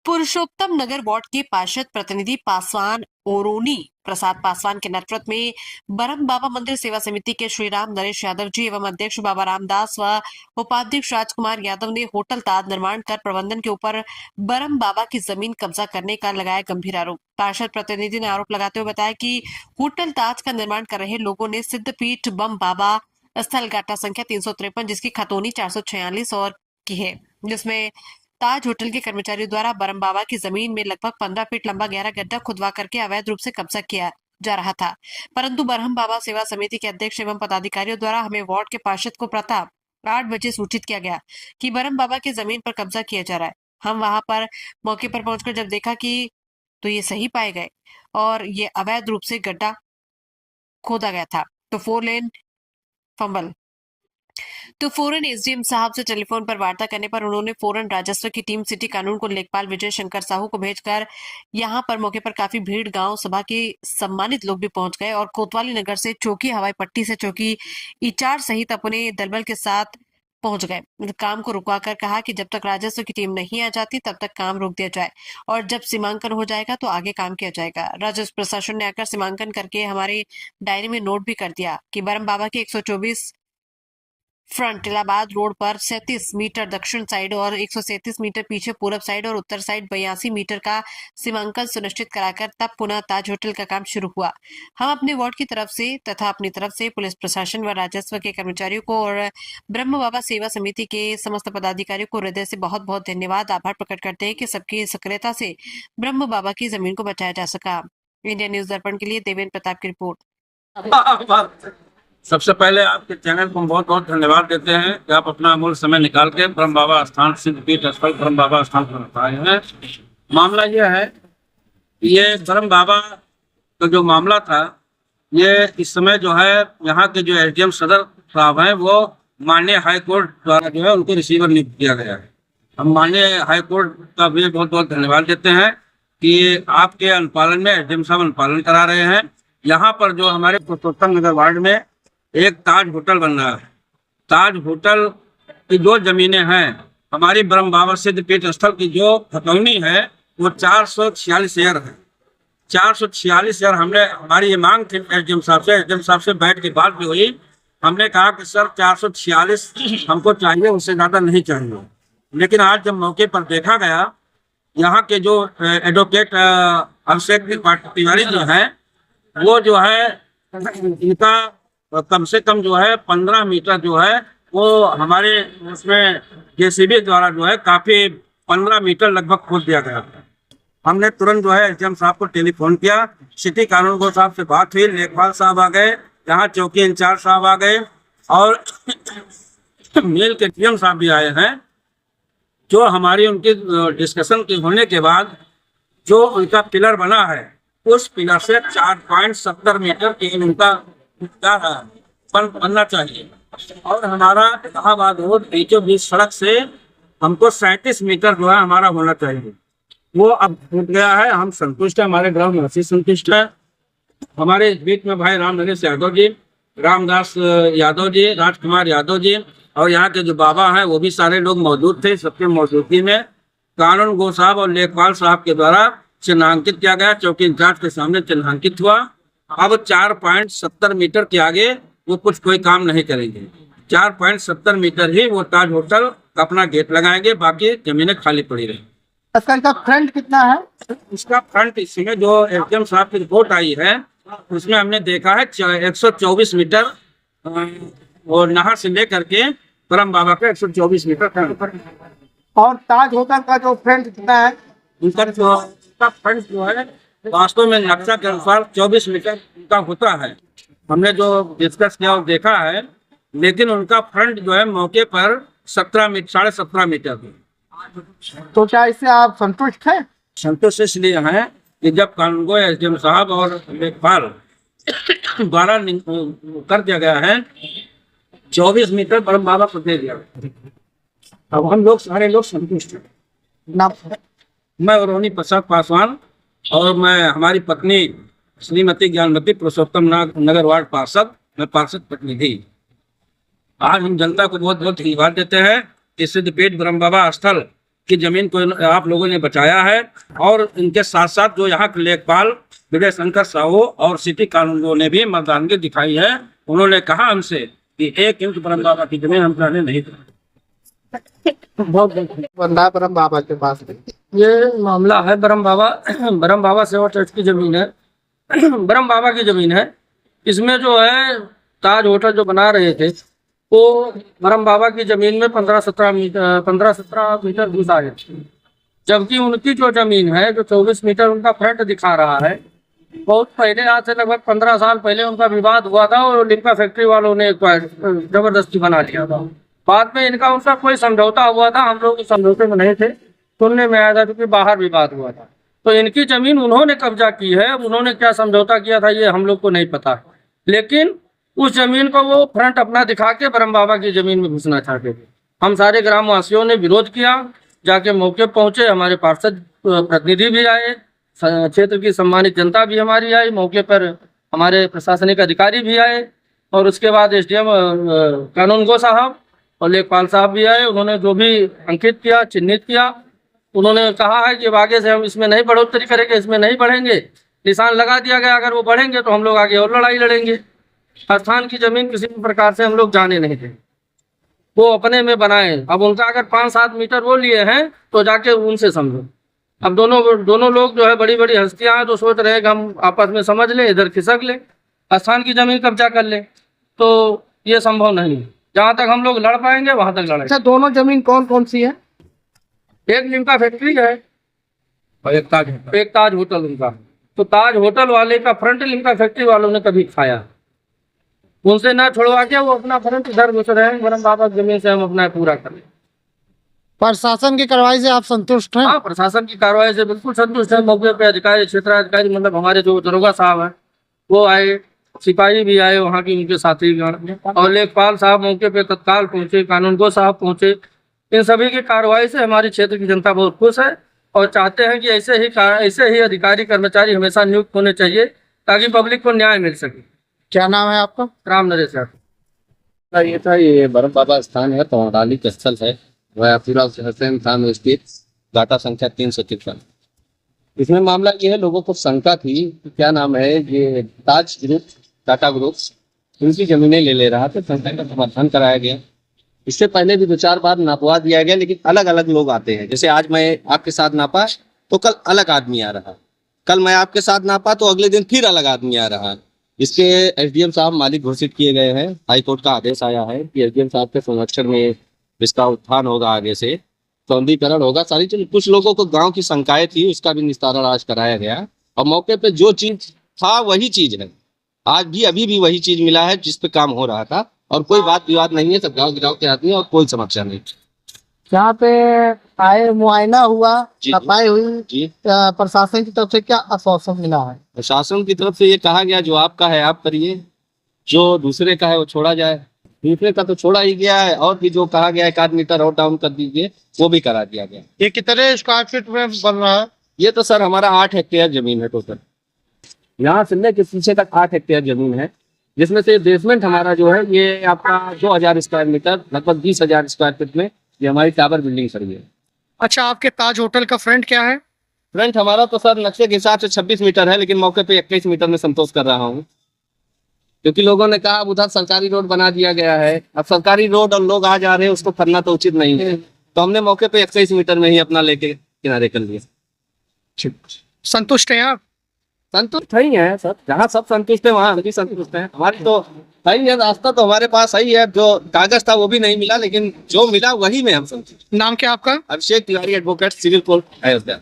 पुरुषोत्तम नगर ward के पार्षद प्रतिनिधि पासवान ओरोनी प्रसाद पासवान के नेतृत्व में ब्रह्म बाबा मंदिर सेवा समिति के श्री राम नरेश यादव जी एवं अध्यक्ष बाबा रामदास व उपाध्यक्ष राजकुमार यादव ने होटल ताज निर्माण कर प्रबंधन के ऊपर ब्रह्म बाबा की जमीन कब्जा करने का लगाया गंभीर आरोप। पार्षद प्रतिनिधि ने आरोप लगाते हुए बताया कि होटल ताज का निर्माण कर रहे लोगों ने सिद्धपीठ बम बाबा स्थल गाटा संख्या 353 जिसकी खतौनी 446 और की है, जिसमें ताज होटल के कर्मचारियों द्वारा ब्रह्म बाबा की जमीन में लगभग 15 फीट लंबा गहरा गड्ढा खुदवा करके अवैध रूप से कब्जा किया जा रहा था। परंतु ब्रह्म बाबा सेवा समिति के अध्यक्ष एवं पदाधिकारियों द्वारा हमें वार्ड के पार्षद को प्रातः 8 बजे सूचित किया गया कि ब्रह्म बाबा की जमीन पर कब्जा किया जा रहा है। हम वहां पर मौके पर पहुंचकर जब देखा कि तो ये सही पाए गए और ये अवैध रूप से गड्ढा खोदा गया था। तो 4 लेन फंबल तो फौरन एसडीएम साहब से टेलीफोन पर वार्ता करने पर उन्होंने फौरन राजस्व की टीम सिटी कानून को लेखपाल विजय शंकर साहू को भेजकर यहां पर मौके पर काफी भीड़ गांव सभा के सम्मानित लोग भी पहुंच गए और कोतवाली नगर से चौकी हवाई पट्टी से चौकी इचार सहित अपने दलबल के साथ पहुंच गए। काम को रुकवाकर कहा कि जब तक राजस्व की टीम नहीं आ जाती तब तक काम रोक दिया जाए और जब सीमांकन हो जाएगा तो आगे काम किया जाएगा। राजस्व प्रशासन ने आकर सीमांकन करके हमारे डायरी में नोट भी कर दिया कि ब्रह्म बाबा के 124 फ्रंट इलाहाबाद रोड पर 37 मीटर दक्षिण साइड और 137 मीटर पीछे पूरब साइड और उत्तर साइड 82 मीटर का सीमांकन सुनिश्चित कराकर तब पुनः ताज होटल का काम शुरू हुआ। हम अपने वार्ड की तरफ से तथा अपनी तरफ से पुलिस प्रशासन व राजस्व के कर्मचारियों को और ब्रह्म बाबा सेवा समिति के समस्त पदाधिकारियों को हृदय से बहुत बहुत धन्यवाद आभार प्रकट करते हैं कि सबकी सक्रियता से ब्रह्म बाबा की जमीन को बचाया जा सका। इंडिया न्यूज दर्पण के लिए देवेंद्र प्रताप की रिपोर्ट। सबसे पहले आपके चैनल को बहुत बहुत धन्यवाद देते हैं कि आप अपना अमूल्य समय निकाल के ब्रह्म बाबा स्थान सिद्धपीठ स्थल ब्रह्म बाबा स्थान पर आए हैं। मामला यह है कि ये ब्रह्म बाबा का जो मामला था, ये इस समय जो है यहाँ के जो एसडीएम सदर साहब हैं वो माननीय हाई कोर्ट द्वारा जो है उनको रिसीवर नियुक्त किया गया है। हम माननीय हाई कोर्ट का भी बहुत बहुत धन्यवाद देते हैं कि आपके अनुपालन में एसडीएम साहब अनुपालन करा रहे हैं। यहाँ पर जो हमारे पुरुषोत्तम नगर वार्ड में एक ताज होटल बन रहा है। ताज होटल की जो जमीनें हैं, हमारी ब्रह्म बाबा सिद्धपीठ स्थल की जो खतौनी है वो 446 एकड़ है। 446 एकड़ हमने हमारी ये मांग थी एसडीएम साहब से बैठ के बात भी हुई। हमने कहा कि सर 446 हमको चाहिए, उससे ज़्यादा नहीं चाहिए। लेकिन आज जब मौके पर देखा गया, यहाँ के जो एडवोकेट अभिषेक तिवारी जो है वो जो है इनका कम से कम जो है 15 मीटर जो है वो हमारे उसमें जेसीबी द्वारा जो है काफी 15 मीटर लगभग खोद दिया गया। हमने तुरंत जो है एसडीएम साहब को टेलीफोन किया, सिटी कानून को साहब से बात हुई, लेखपाल साहब आ गए, यहाँ चौकी इंचार्ज साहब आ गए और मेल के टीएम साहब भी आए हैं। जो हमारी उनकी डिस्कशन के होने के बाद जो उनका पिलर बना है, उस पिलर से 4.70 मीटर की उनका बनना चाहिए और हमारा इलाहाबाद रोड बीचों बीच सड़क से हमको 37 मीटर जो है हमारा होना चाहिए। वो अब टूट गया है। हम संतुष्ट है, हमारे ग्राम निवासी संतुष्ट है। हमारे इस बीच में भाई राम नरेश यादव जी, रामदास यादव जी, राजकुमार यादव जी और यहाँ के जो बाबा हैं वो भी सारे लोग मौजूद थे। सबके मौजूदगी में कानून गो साहब और लेखपाल साहब के द्वारा चिन्हांकित किया गया, चौकी इंचार्ज के सामने चिन्हांकित हुआ। अब 4.70 मीटर के आगे वो कुछ कोई काम नहीं करेंगे। 4.70 मीटर ही वो ताज होटल अपना गेट लगाएंगे, बाकी जमीनें खाली पड़ी रहेंगी। इसका फ्रंट कितना है? इसका फ्रंट इसमें जो एसडीएम साहब की रिपोर्ट आई है उसमें हमने देखा है 124 मीटर और नहर से लेकर के ब्रह्म बाबा का 124 मीटर फ्रंट। और ताज होटल का जो फ्रंट कितना है? उनका फ्रंट जो है वास्तव में नक्शा के अनुसार 24 मीटर का होता है। हमने जो डिस्कस किया और देखा है, लेकिन उनका फ्रंट जो है मौके पर 17 मीटर 17.5 मीटर है। तो क्या इससे आप संतुष्ट हैं? संतुष्ट इसलिए हैं कि जब कानून एसडीएम साहब और लेखपाल द्वारा कर दिया गया है, 24 मीटर ब्रह्म बाबा को दे दिया। अब हम लोग सारे लोग संतुष्ट हैं। मैं ओरोनी प्रसाद पासवान और मैं हमारी पत्नी श्रीमती ज्ञानमती पुरुषोत्तम नगर वार्ड पार्षद, मैं पार्षद प्रतिनिधि। आज हम जनता को बहुत बहुत धन्यवाद देते हैं कि सिद्धपीठ ब्रह्म बाबा स्थल की जमीन को आप लोगों ने बचाया है। और इनके साथ साथ जो यहाँ के लेखपाल विजय शंकर साहू और सिटी कानूनगो ने भी मर्दानगी दिखाई है। उन्होंने कहा हमसे कि 1 इंच ब्रह्म बाबा की जमीन हम जाने नहीं देंगे। बहुत बंदा ब्रह्म बाबा के पास ये मामला है ब्रह्म बाबा सेवा ट्रस्ट की जमीन है। ब्रह्म बाबा की जमीन है। इसमें जो है ताज होटल जो बना रहे थे वो ब्रह्म बाबा की जमीन में 15-17 मीटर घुस आ गए, जबकि उनकी जो जमीन है जो 24 मीटर उनका फ्रंट दिखा रहा है। बहुत पहले, आज से लगभग 15 साल पहले उनका विवाद हुआ था और लिम्का फैक्ट्री वालों ने एक बार जबरदस्ती बना लिया था। बाद में इनका उनका कोई समझौता हुआ था, हम लोग समझौते में नहीं थे, सुनने में आया था क्योंकि बाहर विवाद हुआ था। तो इनकी जमीन उन्होंने कब्जा की है। उन्होंने क्या समझौता किया था ये हम लोग को नहीं पता, लेकिन उस जमीन को वो फ्रंट अपना दिखा के ब्रह्म बाबा की जमीन में घुसना चाहते थे। हम सारे ग्रामवासियों ने विरोध किया, जाके मौके पहुंचे, हमारे पार्षद प्रतिनिधि भी आए, क्षेत्र की सम्मानित जनता भी हमारी आई, मौके पर हमारे प्रशासनिक अधिकारी भी आए और उसके बाद SDM कानूनगो साहब और लेखपाल साहब भी आए। उन्होंने जो भी अंकित किया, चिन्हित किया, उन्होंने कहा है कि अब आगे से हम इसमें नहीं बढ़ोतरी करेंगे, इसमें नहीं बढ़ेंगे। निशान लगा दिया गया, अगर वो बढ़ेंगे तो हम लोग आगे और लड़ाई लड़ेंगे। स्थान की जमीन किसी भी प्रकार से हम लोग जाने नहीं देंगे, वो अपने में बनाए। अब उनका अगर 5-7 मीटर वो लिए हैं तो जाके उनसे समझो। अब दोनों लोग जो है बड़ी बड़ी हस्तियां हैं तो सोच रहे हैं कि हम आपस में समझ लें, इधर खिसक लें, स्थान की जमीन कब्जा कर लें, तो ये संभव नहीं है। जहाँ तक हम लोग लड़ पाएंगे वहां तक लड़ाई। अच्छा, दोनों जमीन कौन कौन सी है? एक लिम्का फैक्ट्री है और एक ताज होटल उनका। तो ताज होटल वाले का फ्रंट लिम्का फैक्ट्री वालों ने कभी खाया, उनसे ना छोड़वा के वो अपना फ्रंट इधर घुस रहे हैं। ब्रह्म बाबा की जमीन से हम अपना पूरा करें। प्रशासन की कार्रवाई से आप संतुष्ट हैं? हाँ, प्रशासन की कार्रवाई से बिल्कुल संतुष्ट है। मौके पे अधिकारी, क्षेत्राधिकारी, मतलब हमारे जो दरोगा साहब हैं वो आए, सिपाही भी आए, वहाँ की उनके साथी और लेखपाल साहब मौके पे तत्काल पहुंचे, कानूनगो साहब पहुंचे। इन सभी की कार्रवाई से हमारी क्षेत्र की जनता बहुत खुश है और चाहते हैं कि ऐसे ही अधिकारी कर्मचारी हमेशा नियुक्त होने चाहिए ताकि पब्लिक को न्याय मिल सके। क्या नाम है आपका? राम नरेश यादव। ये ब्रह्म बाबा स्थान है, पौराणिक स्थल है, वह फिरोज हसैन खान में स्थित, गाटा संख्या 353। इसमें मामला ये है, लोगों को शंका थी कि क्या नाम है, ये ताज ग्रुप, टाटा ग्रुप उनकी जमीनें ले रहा था। शंका का समाधान कराया गया। इससे पहले भी 2-4 बार नापवा दिया गया, लेकिन अलग अलग लोग आते हैं। जैसे आज मैं आपके साथ नापा तो कल अलग आदमी आ रहा, कल मैं आपके साथ नापा तो अगले दिन फिर अलग आदमी आ रहा। इसके SDM साहब मालिक घोषित किए गए हैं। हाईकोर्ट का आदेश आया है कि SDM साहब के संरक्षण में इसका उत्थान होगा, आगे से सौंदर्यीकरण होगा, सारी चीज। कुछ लोगों को गांव की शंकाएं थी, उसका भी निस्तारण आज कराया गया और मौके पे जो चीज था वही चीज है। आज भी अभी भी वही चीज मिला है जिस पे काम हो रहा था और कोई बात विवाद नहीं है। सब गाँव गिराव के आदमी और कोई समस्या नहीं। यहाँ पे आए, मुआयना हुआ, जी, सफाई हुई जी, प्रशासन की तरफ से क्या आश्वासन मिला है? प्रशासन की तरफ से ये कहा गया जो आपका है आप करिए, जो दूसरे का है वो छोड़ा जाए। दूसरे का तो छोड़ा ही गया है और भी जो कहा गया है 1 मीटर और डाउन कर दीजिए वो भी करा दिया गया। ये कितने स्क्वायर फीट में बन रहा है? ये तो सर हमारा 8 हेक्टेयर जमीन है टोटल। यहाँ से लेके पीछे तक 8 हेक्टेयर जमीन है, जिसमें से बेसमेंट हमारा जो है ये आपका 2000 स्क्वायर मीटर, लगभग 20,000 स्क्वायर फीट में ये हमारी टावर बिल्डिंग खड़ी है। अच्छा, आपके ताज होटल का फ्रंट क्या है? फ्रंट हमारा तो सर नक्शे के हिसाब से 26 मीटर है, लेकिन मौके पे 21 मीटर में संतोष कर रहा हूँ, क्योंकि लोगों ने कहा अब उधर सरकारी रोड बना दिया गया है। अब सरकारी रोड और लोग आ जा रहे हैं, उसको करना तो उचित नहीं है, तो हमने मौके पे 21 मीटर में ही अपना लेके किनारे कर लिया। संतुष्ट हैं आप? संतुष्ट ही है सर, जहाँ सब संतुष्ट है वहाँ हम भी संतुष्ट हैं। हमारी तो सही है, रास्ता तो हमारे पास सही है, जो कागज था वो भी नहीं मिला, लेकिन जो मिला वही में हम संतुष्ट। नाम क्या आपका? Abhishek Tiwari, advocate, civil court, Ayodhya.